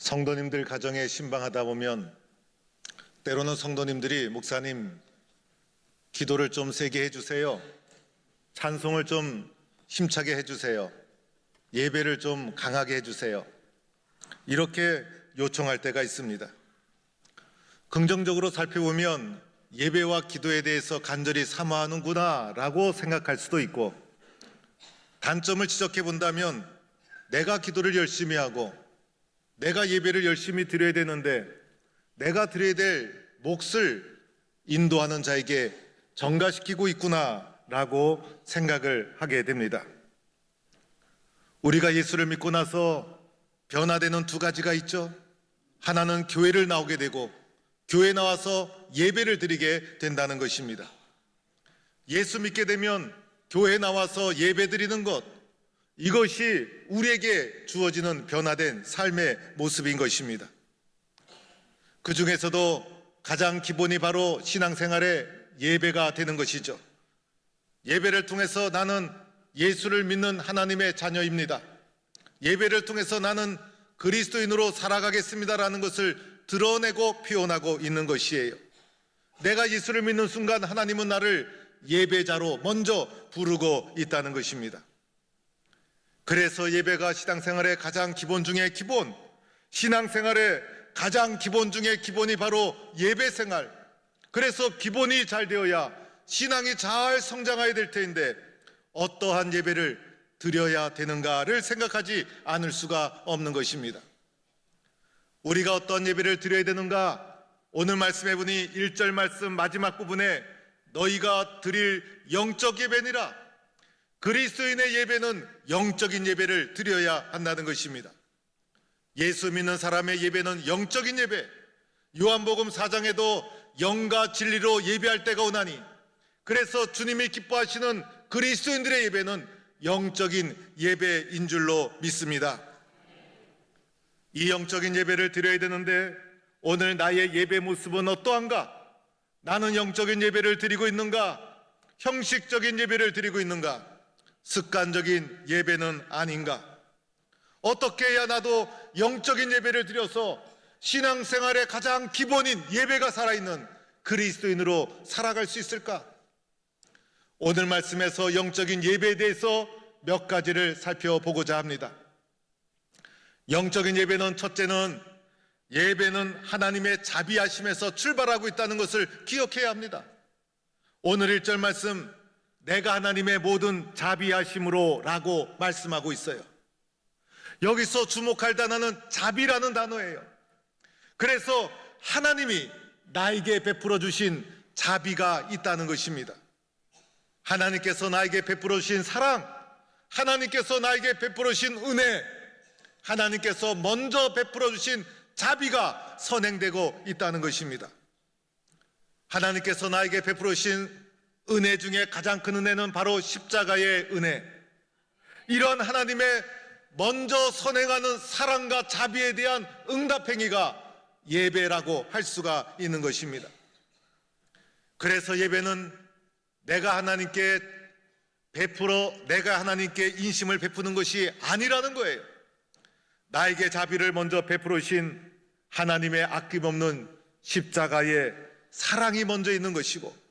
성도님들 가정에 신방하다 보면 때로는 성도님들이 목사님 기도를 좀 세게 해주세요, 찬송을 좀 힘차게 해주세요, 예배를 좀 강하게 해주세요, 이렇게 요청할 때가 있습니다. 긍정적으로 살펴보면 예배와 기도에 대해서 간절히 사모하는구나 라고 생각할 수도 있고, 단점을 지적해 본다면 내가 기도를 열심히 하고 내가 예배를 열심히 드려야 되는데 내가 드려야 될 몫을 인도하는 자에게 전가시키고 있구나 라고 생각을 하게 됩니다. 우리가 예수를 믿고 나서 변화되는 두 가지가 있죠. 하나는 교회를 나오게 되고 교회 나와서 예배를 드리게 된다는 것입니다. 예수 믿게 되면 교회 나와서 예배 드리는 것, 이것이 우리에게 주어지는 변화된 삶의 모습인 것입니다. 그 중에서도 가장 기본이 바로 신앙생활의 예배가 되는 것이죠. 예배를 통해서 나는 예수를 믿는 하나님의 자녀입니다, 예배를 통해서 나는 그리스도인으로 살아가겠습니다라는 것을 드러내고 표현하고 있는 것이에요. 내가 예수를 믿는 순간 하나님은 나를 예배자로 먼저 부르고 있다는 것입니다. 그래서 예배가 신앙생활의 가장 기본 중에 기본, 신앙생활의 가장 기본 중에 기본이 바로 예배생활. 그래서 기본이 잘 되어야 신앙이 잘 성장해야 될 텐데 어떠한 예배를 드려야 되는가를 생각하지 않을 수가 없는 것입니다. 우리가 어떤 예배를 드려야 되는가? 오늘 말씀해 보니 1절 말씀 마지막 부분에 너희가 드릴 영적 예배니라. 그리스도인의 예배는 영적인 예배를 드려야 한다는 것입니다. 예수 믿는 사람의 예배는 영적인 예배. 요한복음 4장에도 영과 진리로 예배할 때가 오나니, 그래서 주님이 기뻐하시는 그리스도인들의 예배는 영적인 예배인 줄로 믿습니다. 이 영적인 예배를 드려야 되는데 오늘 나의 예배 모습은 어떠한가? 나는 영적인 예배를 드리고 있는가? 형식적인 예배를 드리고 있는가? 습관적인 예배는 아닌가? 어떻게 해야 나도 영적인 예배를 드려서 신앙생활의 가장 기본인 예배가 살아있는 그리스도인으로 살아갈 수 있을까? 오늘 말씀에서 영적인 예배에 대해서 몇 가지를 살펴보고자 합니다. 영적인 예배는 첫째는 예배는 하나님의 자비하심에서 출발하고 있다는 것을 기억해야 합니다. 오늘 1절 말씀, 내가 하나님의 모든 자비하심으로 라고 말씀하고 있어요. 여기서 주목할 단어는 자비라는 단어예요. 그래서 하나님이 나에게 베풀어 주신 자비가 있다는 것입니다. 하나님께서 나에게 베풀어 주신 사랑, 하나님께서 나에게 베풀어 주신 은혜, 하나님께서 먼저 베풀어 주신 자비가 선행되고 있다는 것입니다. 하나님께서 나에게 베풀어 주신 은혜 중에 가장 큰 은혜는 바로 십자가의 은혜. 이런 하나님의 먼저 선행하는 사랑과 자비에 대한 응답행위가 예배라고 할 수가 있는 것입니다. 그래서 예배는 내가 하나님께 인심을 베푸는 것이 아니라는 거예요. 나에게 자비를 먼저 베풀어 주신 하나님의 아낌없는 십자가의 사랑이 먼저 있는 것이고,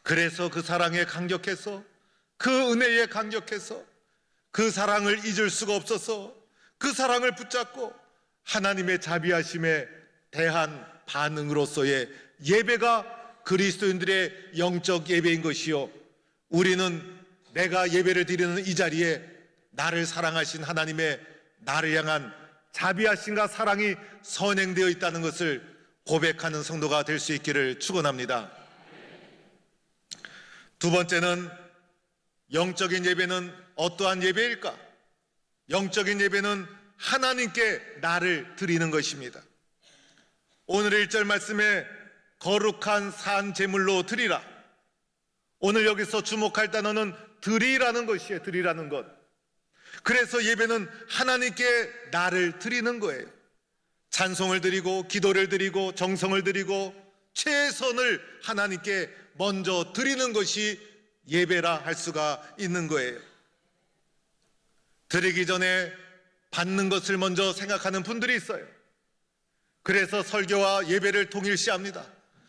그래서 그 사랑에 감격해서, 그 은혜에 감격해서 그 사랑을 잊을 수가 없어서 그 사랑을 붙잡고 하나님의 자비하심에 대한 반응으로서의 예배가 그리스도인들의 영적 예배인 것이요, 우리는 내가 예배를 드리는 이 자리에 나를 사랑하신 하나님의 나를 향한 자비하심과 사랑이 선행되어 있다는 것을 고백하는 성도가 될 수 있기를 축원합니다. 두 번째는 영적인 예배는 어떠한 예배일까? 영적인 예배는 하나님께 나를 드리는 것입니다. 오늘의 1절 말씀에 거룩한 산 제물로 드리라. 오늘 여기서 주목할 단어는 드리라는 것이에요. 드리라는 것. 그래서 예배는 하나님께 나를 드리는 거예요. 찬송을 드리고 기도를 드리고 정성을 드리고 최선을 하나님께 먼저 드리는 것이 예배라 할 수가 있는 거예요. 드리기 전에 받는 것을 먼저 생각하는 분들이 있어요. 그래서 설교와 예배를 동일시합니다.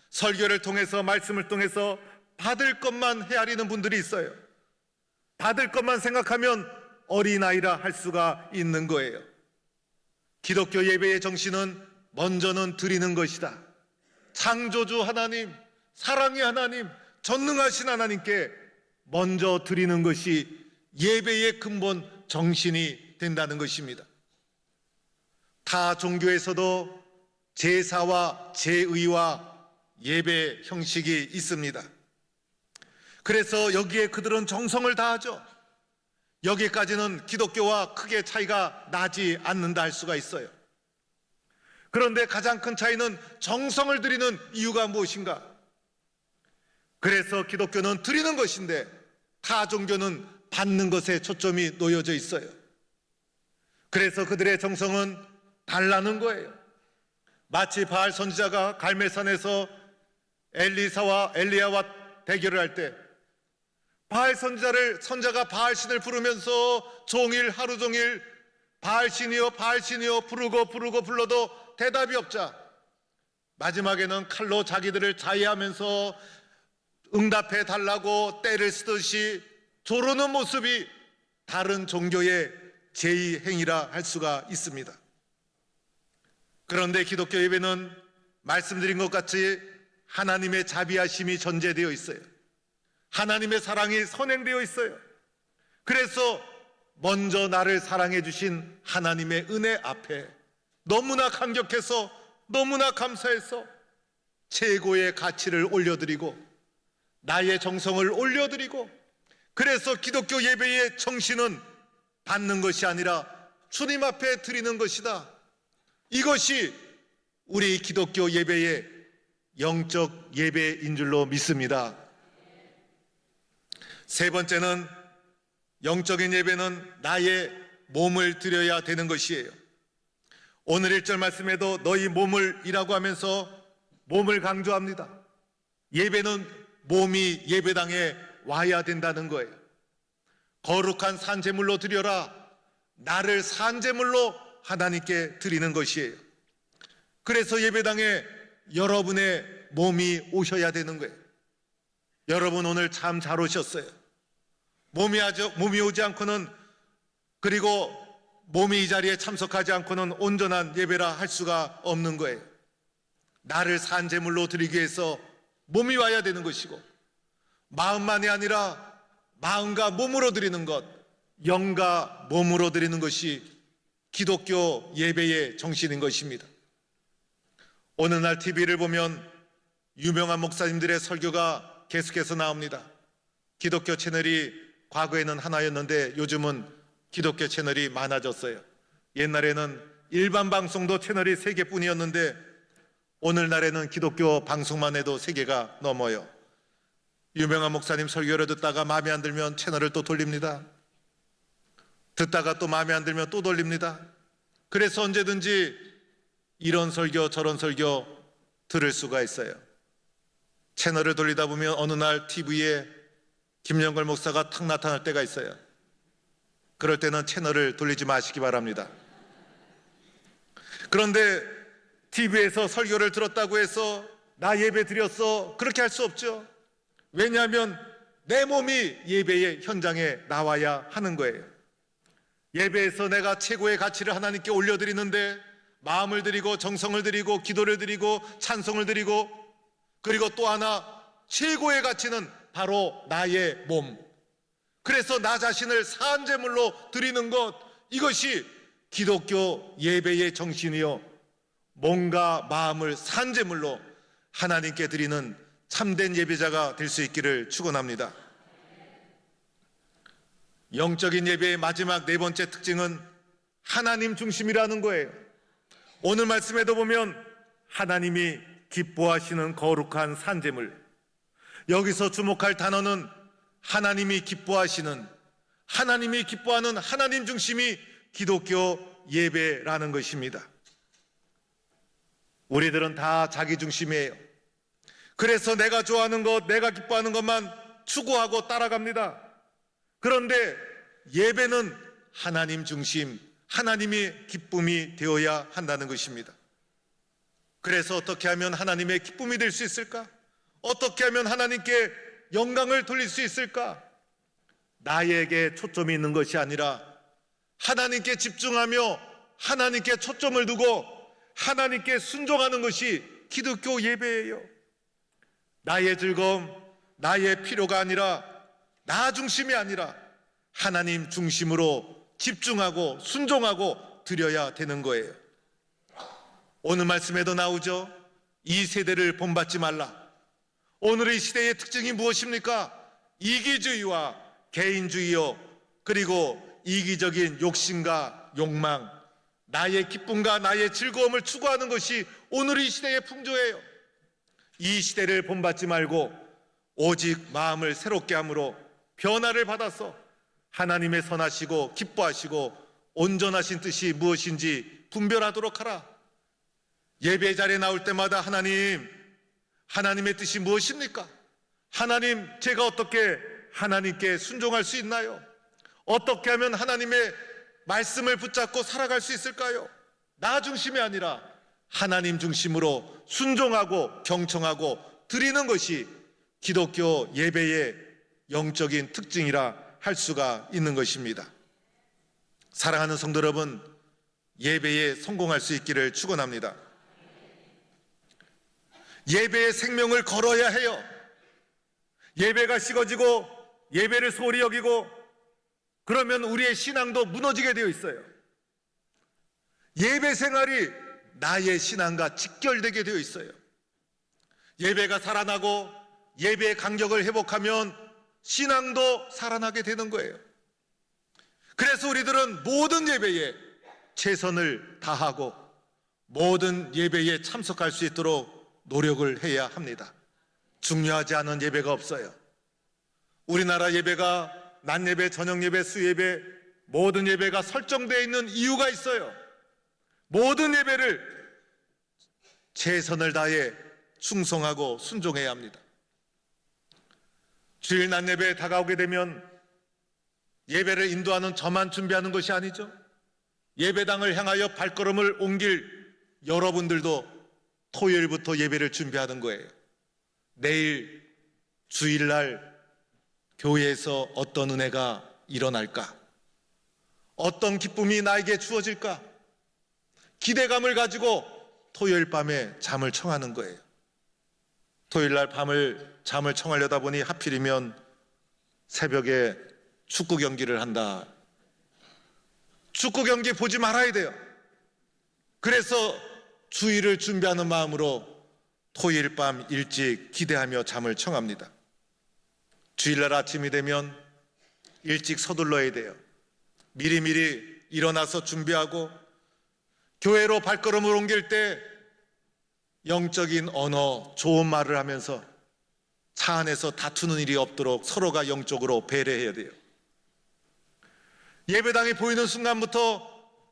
설교를 통해서, 말씀을 통해서 받을 것만 헤아리는 분들이 있어요. 받을 것만 생각하면 어린아이라 할 수가 있는 거예요. 기독교 예배의 정신은 먼저는 드리는 것이다. 창조주 하나님, 사랑의 하나님, 전능하신 하나님께 먼저 드리는 것이 예배의 근본 정신이 된다는 것입니다. 타 종교에서도 제사와 제의와 예배 형식이 있습니다. 그래서 여기에 그들은 정성을 다하죠. 여기까지는 기독교와 크게 차이가 나지 않는다 할 수가 있어요. 그런데 가장 큰 차이는 정성을 들이는 이유가 무엇인가? 그래서 기독교는 드리는 것인데 타 종교는 받는 것에 초점이 놓여져 있어요. 그래서 그들의 정성은 달라는 거예요. 마치 바알 선지자가 갈멜산에서 엘리야와 대결을 할 때 바알 선자가 바알 신을 부르면서 하루 종일 바알 신이여 부르고 불러도 대답이 없자 마지막에는 칼로 자기들을 자해하면서 응답해 달라고 떼를 쓰듯이 조르는 모습이 다른 종교의 제의 행위라 할 수가 있습니다. 그런데 기독교 예배는 말씀드린 것 같이 하나님의 자비하심이 전제되어 있어요. 하나님의 사랑이 선행되어 있어요. 그래서 먼저 나를 사랑해 주신 하나님의 은혜 앞에 너무나 감격해서, 너무나 감사해서 최고의 가치를 올려드리고 나의 정성을 올려드리고, 그래서 기독교 예배의 정신은 받는 것이 아니라 주님 앞에 드리는 것이다. 이것이 우리 기독교 예배의 영적 예배인 줄로 믿습니다. 세 번째는, 영적인 예배는 나의 몸을 드려야 되는 것이에요. 오늘 1절 말씀에도 너희 몸을 이라고 하면서 몸을 강조합니다. 예배는 몸이 예배당에 와야 된다는 거예요. 거룩한 산제물로 드려라. 나를 산제물로 하나님께 드리는 것이에요. 그래서 예배당에 여러분의 몸이 오셔야 되는 거예요. 여러분 오늘 참 잘 오셨어요. 몸이 오지 않고는, 그리고 몸이 이 자리에 참석하지 않고는 온전한 예배라 할 수가 없는 거예요. 나를 산제물로 드리기 위해서 몸이 와야 되는 것이고, 마음만이 아니라 마음과 몸으로 드리는 것, 영과 몸으로 드리는 것이 기독교 예배의 정신인 것입니다. 어느 날 TV를 보면 유명한 목사님들의 설교가 계속해서 나옵니다. 기독교 채널이 과거에는 하나였는데 요즘은 기독교 채널이 많아졌어요. 옛날에는 일반 방송도 채널이 3개뿐이었는데 오늘날에는 기독교 방송만 해도 3개가 넘어요. 유명한 목사님 설교를 듣다가 마음에 안 들면 채널을 또 돌립니다. 듣다가 또 마음에 안 들면 또 돌립니다. 그래서 언제든지 이런 설교 저런 설교 들을 수가 있어요. 채널을 돌리다 보면 어느 날 TV에 김영걸 목사가 탁 나타날 때가 있어요. 그럴 때는 채널을 돌리지 마시기 바랍니다. 그런데 TV에서 설교를 들었다고 해서 나 예배 드렸어, 그렇게 할 수 없죠. 왜냐하면 내 몸이 예배의 현장에 나와야 하는 거예요. 예배에서 내가 최고의 가치를 하나님께 올려드리는데 마음을 드리고 정성을 드리고 기도를 드리고 찬송을 드리고, 그리고 또 하나 최고의 가치는 바로 나의 몸. 그래서 나 자신을 산제물로 드리는 것, 이것이 기독교 예배의 정신이요, 몸과 마음을 산제물로 하나님께 드리는 참된 예배자가 될 수 있기를 축원합니다. 영적인 예배의 마지막 4번째 특징은 하나님 중심이라는 거예요. 오늘 말씀에도 보면 하나님이 기뻐하시는 거룩한 산제물, 여기서 주목할 단어는 하나님이 기뻐하시는, 하나님이 기뻐하는 하나님 중심이 기독교 예배라는 것입니다. 우리들은 다 자기 중심이에요. 그래서 내가 좋아하는 것, 내가 기뻐하는 것만 추구하고 따라갑니다. 그런데 예배는 하나님 중심, 하나님이 기쁨이 되어야 한다는 것입니다. 그래서 어떻게 하면 하나님의 기쁨이 될 수 있을까? 어떻게 하면 하나님께 영광을 돌릴 수 있을까? 나에게 초점이 있는 것이 아니라 하나님께 집중하며 하나님께 초점을 두고 하나님께 순종하는 것이 기독교 예배예요. 나의 즐거움, 나의 필요가 아니라 나 중심이 아니라 하나님 중심으로 집중하고 순종하고 드려야 되는 거예요. 오늘 말씀에도 나오죠. 이 세대를 본받지 말라. 오늘의 시대의 특징이 무엇입니까? 이기주의와 개인주의요, 그리고 이기적인 욕심과 욕망, 나의 기쁨과 나의 즐거움을 추구하는 것이 오늘의 시대의 풍조예요. 이 시대를 본받지 말고 오직 마음을 새롭게 함으로 변화를 받아서 하나님의 선하시고 기뻐하시고 온전하신 뜻이 무엇인지 분별하도록 하라. 예배 자리에 나올 때마다 하나님의 뜻이 무엇입니까? 하나님, 제가 어떻게 하나님께 순종할 수 있나요? 어떻게 하면 하나님의 말씀을 붙잡고 살아갈 수 있을까요? 나 중심이 아니라 하나님 중심으로 순종하고 경청하고 드리는 것이 기독교 예배의 영적인 특징이라 할 수가 있는 것입니다. 사랑하는 성도 여러분, 예배에 성공할 수 있기를 축원합니다. 예배의 생명을 걸어야 해요. 예배가 식어지고 예배를 소홀히 여기고 그러면 우리의 신앙도 무너지게 되어 있어요. 예배 생활이 나의 신앙과 직결되게 되어 있어요. 예배가 살아나고 예배의 간격을 회복하면 신앙도 살아나게 되는 거예요. 그래서 우리들은 모든 예배에 최선을 다하고 모든 예배에 참석할 수 있도록 노력을 해야 합니다. 중요하지 않은 예배가 없어요. 우리나라 예배가 낮 예배, 저녁 예배, 수예배, 모든 예배가 설정되어 있는 이유가 있어요. 모든 예배를 최선을 다해 충성하고 순종해야 합니다. 주일 낮 예배에 다가오게 되면 예배를 인도하는 저만 준비하는 것이 아니죠. 예배당을 향하여 발걸음을 옮길 여러분들도 토요일부터 예배를 준비하는 거예요. 내일 주일날 교회에서 어떤 은혜가 일어날까? 어떤 기쁨이 나에게 주어질까? 기대감을 가지고 토요일 밤에 잠을 청하는 거예요. 토요일날 잠을 청하려다 보니 하필이면 새벽에 축구 경기를 한다. 축구 경기 보지 말아야 돼요. 그래서 주일을 준비하는 마음으로 토요일 밤 일찍 기대하며 잠을 청합니다. 주일날 아침이 되면 일찍 서둘러야 돼요. 미리미리 일어나서 준비하고 교회로 발걸음을 옮길 때 영적인 언어, 좋은 말을 하면서 차 안에서 다투는 일이 없도록 서로가 영적으로 배려해야 돼요. 예배당이 보이는 순간부터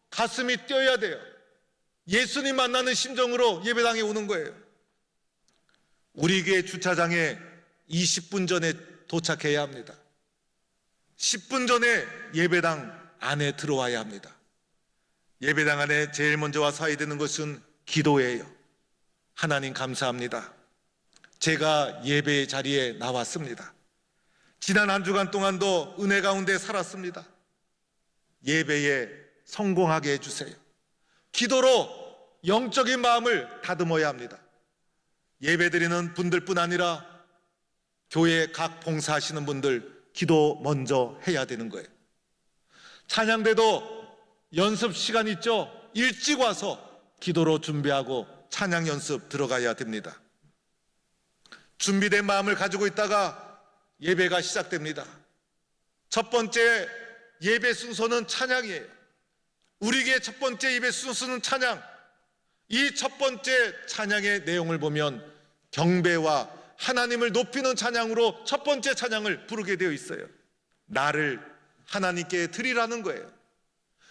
가슴이 뛰어야 돼요. 예수님 만나는 심정으로 예배당에 오는 거예요. 우리 교회 주차장에 20분 전에 도착해야 합니다. 10분 전에 예배당 안에 들어와야 합니다. 예배당 안에 제일 먼저 와서 해야 되는 것은 기도예요. 하나님 감사합니다. 제가 예배의 자리에 나왔습니다. 지난 한 주간 동안도 은혜 가운데 살았습니다. 예배에 성공하게 해주세요. 기도로 영적인 마음을 다듬어야 합니다. 예배드리는 분들뿐 아니라 교회 각 봉사하시는 분들 기도 먼저 해야 되는 거예요. 찬양대도 연습 시간 있죠? 일찍 와서 기도로 준비하고 찬양 연습 들어가야 됩니다. 준비된 마음을 가지고 있다가 예배가 시작됩니다. 첫 번째 예배 순서는 찬양이에요. 우리 교회 첫 번째 예배 순서는 찬양. 이 첫 번째 찬양의 내용을 보면 경배와 하나님을 높이는 찬양으로 첫 번째 찬양을 부르게 되어 있어요. 나를 하나님께 드리라는 거예요.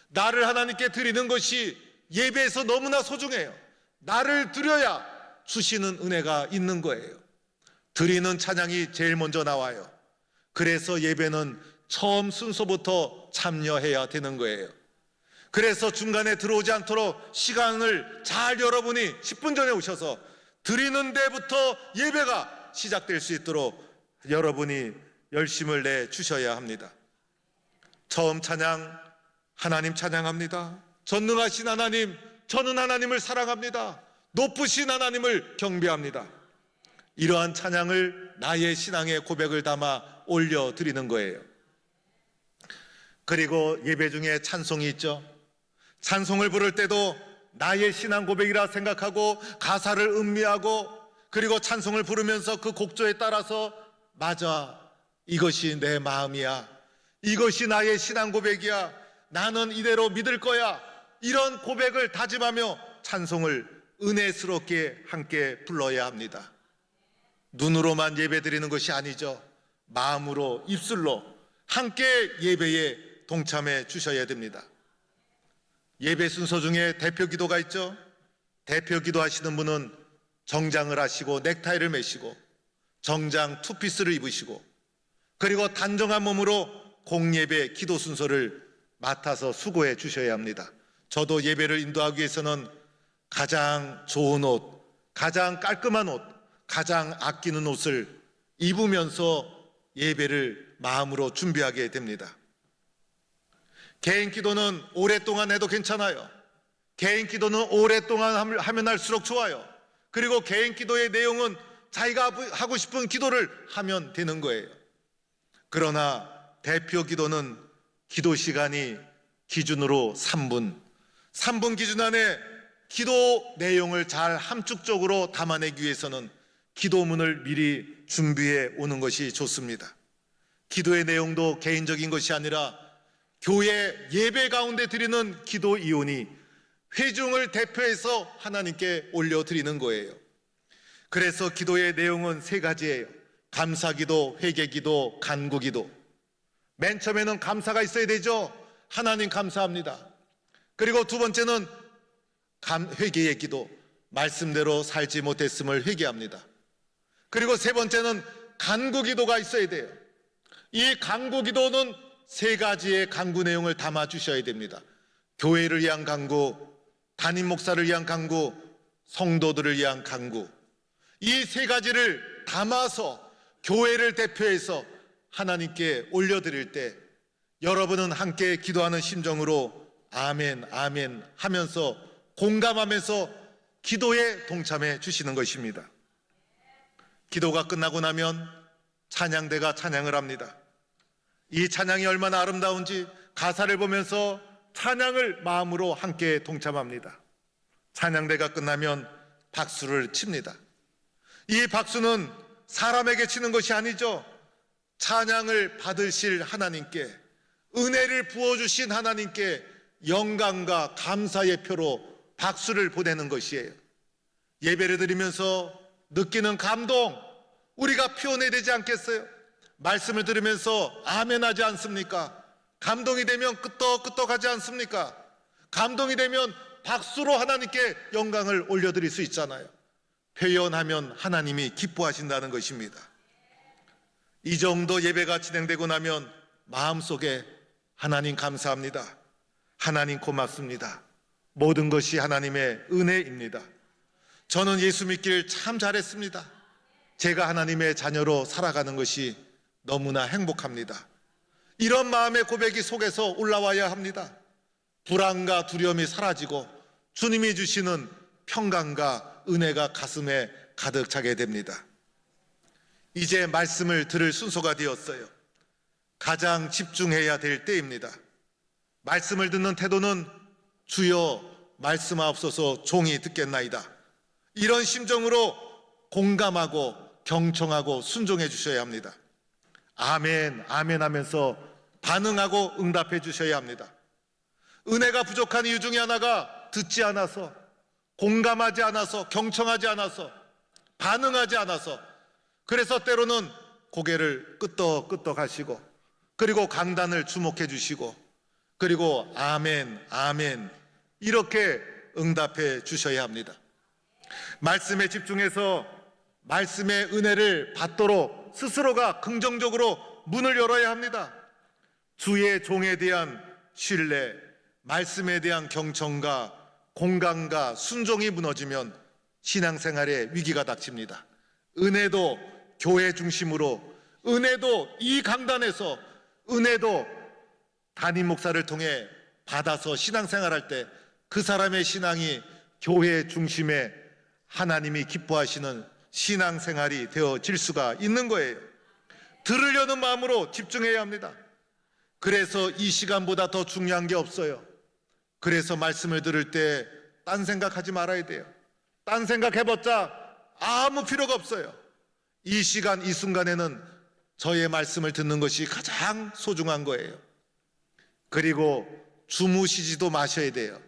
나를 하나님께 드리는 것이 예배에서 너무나 소중해요. 나를 드려야 주시는 은혜가 있는 거예요. 드리는 찬양이 제일 먼저 나와요. 그래서 예배는 처음 순서부터 참여해야 되는 거예요. 그래서 중간에 들어오지 않도록 시간을 잘 여러분이 10분 전에 오셔서 드리는 데부터 예배가 시작될 수 있도록 여러분이 열심을 내 주셔야 합니다. 처음 찬양, 하나님 찬양합니다. 전능하신 하나님, 저는 하나님을 사랑합니다. 높으신 하나님을 경배합니다. 이러한 찬양을 나의 신앙의 고백을 담아 올려드리는 거예요. 그리고 예배 중에 찬송이 있죠. 찬송을 부를 때도 나의 신앙 고백이라 생각하고 가사를 음미하고, 그리고 찬송을 부르면서 그 곡조에 따라서 맞아, 이것이 내 마음이야, 이것이 나의 신앙 고백이야, 나는 이대로 믿을 거야, 이런 고백을 다짐하며 찬송을 은혜스럽게 함께 불러야 합니다. 눈으로만 예배드리는 것이 아니죠. 마음으로, 입술로 함께 예배에 동참해 주셔야 됩니다. 예배 순서 중에 대표 기도가 있죠. 대표 기도 하시는 분은 정장을 하시고 넥타이를 매시고 정장 투피스를 입으시고, 그리고 단정한 몸으로 공예배 기도 순서를 맡아서 수고해 주셔야 합니다. 저도 예배를 인도하기 위해서는 가장 좋은 옷, 가장 깔끔한 옷, 가장 아끼는 옷을 입으면서 예배를 마음으로 준비하게 됩니다. 개인 기도는 오랫동안 해도 괜찮아요. 개인 기도는 오랫동안 하면 할수록 좋아요. 그리고 개인 기도의 내용은 자기가 하고 싶은 기도를 하면 되는 거예요. 그러나 대표 기도는 기도 시간이 기준으로 3분 기준 안에 기도 내용을 잘 함축적으로 담아내기 위해서는 기도문을 미리 준비해 오는 것이 좋습니다. 기도의 내용도 개인적인 것이 아니라 교회 예배 가운데 드리는 기도 이온이 회중을 대표해서 하나님께 올려드리는 거예요. 그래서 기도의 내용은 3가지예요. 감사기도, 회개기도, 간구기도. 맨 처음에는 감사가 있어야 되죠. 하나님 감사합니다. 그리고 두 번째는 회개의 기도, 말씀대로 살지 못했음을 회개합니다. 그리고 세 번째는 간구기도가 있어야 돼요. 이 간구기도는 3가지의 간구 내용을 담아 주셔야 됩니다. 교회를 위한 간구, 담임 목사를 위한 간구, 성도들을 위한 간구. 이 3가지를 담아서 교회를 대표해서 하나님께 올려드릴 때 여러분은 함께 기도하는 심정으로 아멘, 아멘 하면서 공감하면서 기도에 동참해 주시는 것입니다. 기도가 끝나고 나면 찬양대가 찬양을 합니다. 이 찬양이 얼마나 아름다운지 가사를 보면서 찬양을 마음으로 함께 동참합니다. 찬양대가 끝나면 박수를 칩니다. 이 박수는 사람에게 치는 것이 아니죠. 찬양을 받으실 하나님께, 은혜를 부어주신 하나님께 영광과 감사의 표로 박수를 보내는 것이에요. 예배를 드리면서 느끼는 감동, 우리가 표현해야 되지 않겠어요? 말씀을 들으면서 아멘 하지 않습니까? 감동이 되면 끄떡끄떡하지 않습니까? 감동이 되면 박수로 하나님께 영광을 올려드릴 수 있잖아요. 표현하면 하나님이 기뻐하신다는 것입니다. 이 정도 예배가 진행되고 나면 마음속에 하나님 감사합니다, 하나님 고맙습니다, 모든 것이 하나님의 은혜입니다, 저는 예수 믿기를 참 잘했습니다, 제가 하나님의 자녀로 살아가는 것이 너무나 행복합니다, 이런 마음의 고백이 속에서 올라와야 합니다. 불안과 두려움이 사라지고 주님이 주시는 평강과 은혜가 가슴에 가득 차게 됩니다. 이제 말씀을 들을 순서가 되었어요. 가장 집중해야 될 때입니다. 말씀을 듣는 태도는 주여 말씀하옵소서 종이 듣겠나이다, 이런 심정으로 공감하고 경청하고 순종해 주셔야 합니다. 아멘, 아멘 하면서 반응하고 응답해 주셔야 합니다. 은혜가 부족한 이유 중에 하나가 듣지 않아서, 공감하지 않아서, 경청하지 않아서, 반응하지 않아서, 그래서 때로는 고개를 끄덕끄덕 하시고, 그리고 강단을 주목해 주시고, 그리고 아멘, 아멘 이렇게 응답해 주셔야 합니다. 말씀에 집중해서 말씀의 은혜를 받도록 스스로가 긍정적으로 문을 열어야 합니다. 주의 종에 대한 신뢰, 말씀에 대한 경청과 공감과 순종이 무너지면 신앙생활에 위기가 닥칩니다. 은혜도 교회 중심으로, 은혜도 이 강단에서, 은혜도 담임 목사를 통해 받아서 신앙생활할 때 그 사람의 신앙이 교회 중심에 하나님이 기뻐하시는 신앙생활이 되어질 수가 있는 거예요. 들으려는 마음으로 집중해야 합니다. 그래서 이 시간보다 더 중요한 게 없어요. 그래서 말씀을 들을 때 딴 생각하지 말아야 돼요. 딴 생각해봤자 아무 필요가 없어요. 이 시간 이 순간에는 저의 말씀을 듣는 것이 가장 소중한 거예요. 그리고 주무시지도 마셔야 돼요.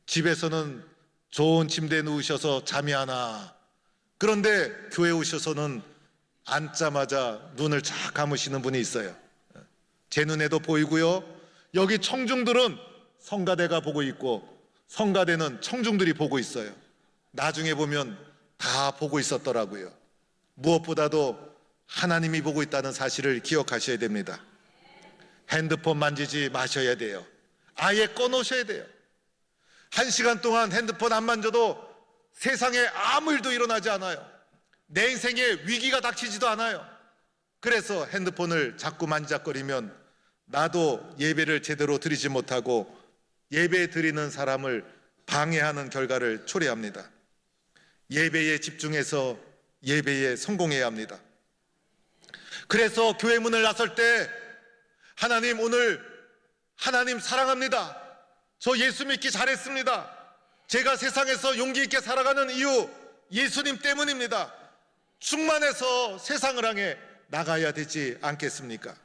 집에서는 좋은 침대에 누우셔서 잠이 안 와. 그런데 교회 오셔서는 앉자마자 눈을 쫙 감으시는 분이 있어요. 제 눈에도 보이고요. 여기 청중들은 성가대가 보고 있고 성가대는 청중들이 보고 있어요. 나중에 보면 다 보고 있었더라고요. 무엇보다도 하나님이 보고 있다는 사실을 기억하셔야 됩니다. 핸드폰 만지지 마셔야 돼요. 아예 꺼놓으셔야 돼요. 1시간 동안 핸드폰 안 만져도 세상에 아무 일도 일어나지 않아요. 내 인생에 위기가 닥치지도 않아요. 그래서 핸드폰을 자꾸 만지작거리면 나도 예배를 제대로 드리지 못하고 예배 드리는 사람을 방해하는 결과를 초래합니다. 예배에 집중해서 예배에 성공해야 합니다. 그래서 교회 문을 나설 때 하나님, 오늘 하나님 사랑합니다. 저 예수 믿기 잘했습니다. 제가 세상에서 용기 있게 살아가는 이유 예수님 때문입니다. 충만해서 세상을 향해 나가야 되지 않겠습니까?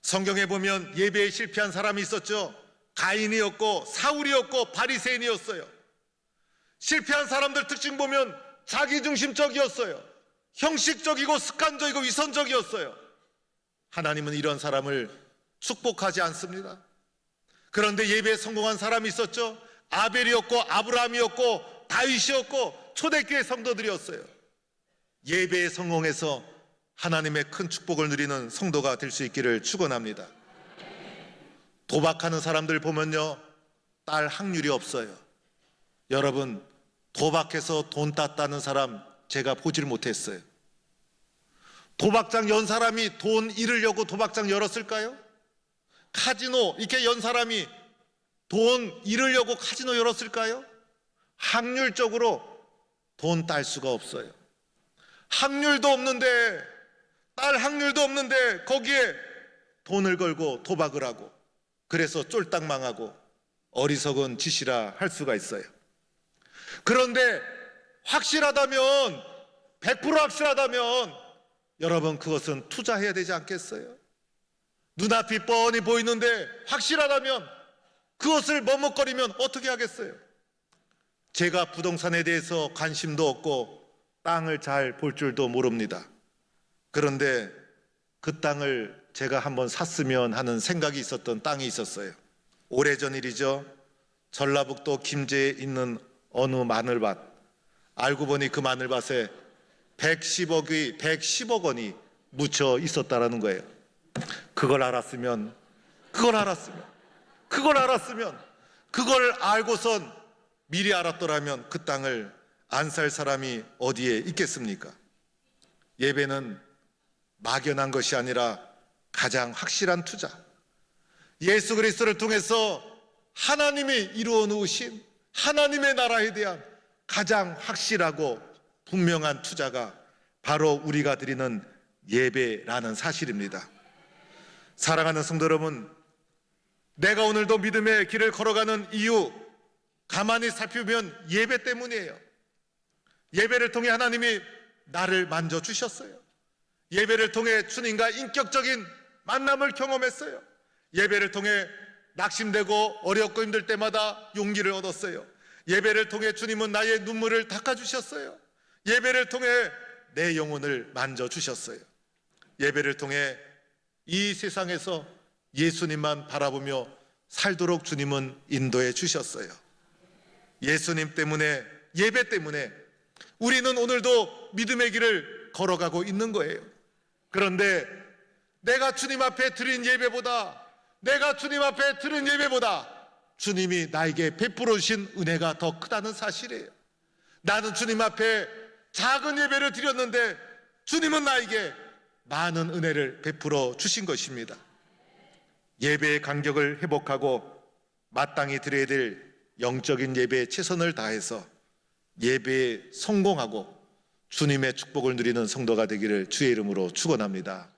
성경에 보면 예배에 실패한 사람이 있었죠. 가인이었고 사울이었고 바리새인이었어요. 실패한 사람들 특징 보면 자기중심적이었어요. 형식적이고 습관적이고 위선적이었어요. 하나님은 이런 사람을 축복하지 않습니다. 그런데 예배에 성공한 사람이 있었죠. 아벨이었고 아브라함이었고 다윗이었고 초대교회 성도들이었어요. 예배에 성공해서 하나님의 큰 축복을 누리는 성도가 될 수 있기를 축원합니다. 도박하는 사람들 보면요, 딸 확률이 없어요. 여러분, 도박해서 돈 땄다는 사람 제가 보질 못했어요. 도박장 연 사람이 돈 잃으려고 도박장 열었을까요? 카지노 이렇게 연 사람이 돈 잃으려고 카지노 열었을까요? 확률적으로 돈 딸 수가 없어요. 확률도 없는데, 딸 확률도 없는데 거기에 돈을 걸고 도박을 하고, 그래서 쫄딱 망하고 어리석은 짓이라 할 수가 있어요. 그런데 확실하다면, 100% 확실하다면 여러분, 그것은 투자해야 되지 않겠어요? 눈앞이 뻔히 보이는데 확실하다면 그것을 머뭇거리면 어떻게 하겠어요? 제가 부동산에 대해서 관심도 없고 땅을 잘 볼 줄도 모릅니다. 그런데 그 땅을 제가 한번 샀으면 하는 생각이 있었던 땅이 있었어요. 오래전 일이죠. 전라북도 김제에 있는 어느 마늘밭. 알고 보니 그 마늘밭에 110억 원이 묻혀 있었다라는 거예요. 그걸 알았으면 그걸 알고선 미리 알았더라면 그 땅을 안 살 사람이 어디에 있겠습니까? 예배는 막연한 것이 아니라 가장 확실한 투자, 예수 그리스도를 통해서 하나님이 이루어 놓으신 하나님의 나라에 대한 가장 확실하고 분명한 투자가 바로 우리가 드리는 예배라는 사실입니다. 사랑하는 성도 여러분, 내가 오늘도 믿음의 길을 걸어가는 이유, 가만히 살펴보면 예배 때문이에요. 예배를 통해 하나님이 나를 만져주셨어요. 예배를 통해 주님과 인격적인 만남을 경험했어요. 예배를 통해 낙심되고 어렵고 힘들 때마다 용기를 얻었어요. 예배를 통해 주님은 나의 눈물을 닦아주셨어요. 예배를 통해 내 영혼을 만져주셨어요. 예배를 통해 이 세상에서 예수님만 바라보며 살도록 주님은 인도해 주셨어요. 예수님 때문에, 예배 때문에 우리는 오늘도 믿음의 길을 걸어가고 있는 거예요. 그런데 내가 주님 앞에 드린 예배보다 내가 주님 앞에 드린 예배보다 주님이 나에게 베풀어 주신 은혜가 더 크다는 사실이에요. 나는 주님 앞에 작은 예배를 드렸는데 주님은 나에게 많은 은혜를 베풀어 주신 것입니다. 예배의 간격을 회복하고 마땅히 드려야 될 영적인 예배에 최선을 다해서 예배에 성공하고 주님의 축복을 누리는 성도가 되기를 주의 이름으로 축원합니다.